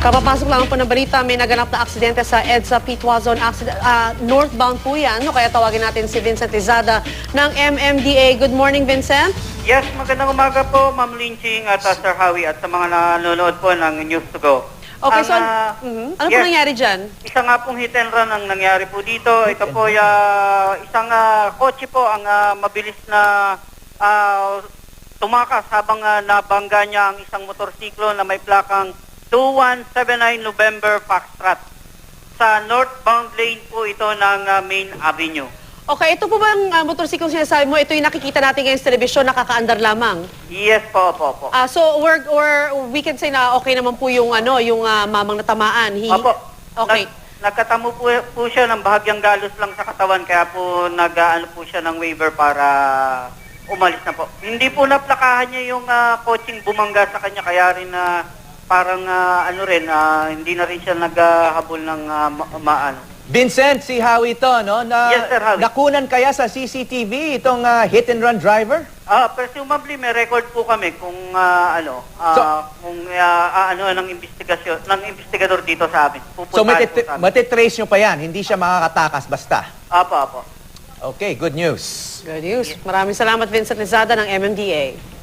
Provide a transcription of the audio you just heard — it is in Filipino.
Kapapasok lang po ng balita, may naganap na aksidente sa EDSA Pitwa Zone northbound po yan. No? Kaya tawagin natin si Vincent Izada ng MMDA. Good morning, Vincent. Yes, magandang umaga po, Ma'am Linching at Sir Howie at sa mga nanonood po ng News to Go. Okay, so ano po nangyari dyan? Isa nga pong hit and run ang nangyari po dito. Ito po, isang kotse po ang mabilis na tumakas habang nabangga niya ang isang motorsiklo na may plakang 2179 November Foxtrot. Sa northbound lane po ito ng Main Avenue. Okay, ito po bang motorsiklo sinasabi mo, ito yung nakikita natin ngayon sa telebisyon, nakakaandar lamang? Yes po, po. So, we can say na okay naman po yung, yung mamang natamaan. Opo. Okay. Nagkatamo po siya ng bahagyang galos lang sa katawan, kaya po nag-ano po siya ng waiver para umalis na po. Hindi po naplakahan niya yung coaching bumangga sa kanya, kaya rin parang hindi na rin siya naghahabol ng maano. Vincent, si Howie ito, no? Yes, Sir Howie. Nakunan kaya sa CCTV itong hit and run driver? Presumably may record po kami kung ng investigasyon ng investigador dito sa amin. So Pupuntahan matitrace nyo pa yan, hindi siya makakatakas basta. Apo. Okay, good news. Good news. Maraming salamat, Vincent Izada ng MMDA.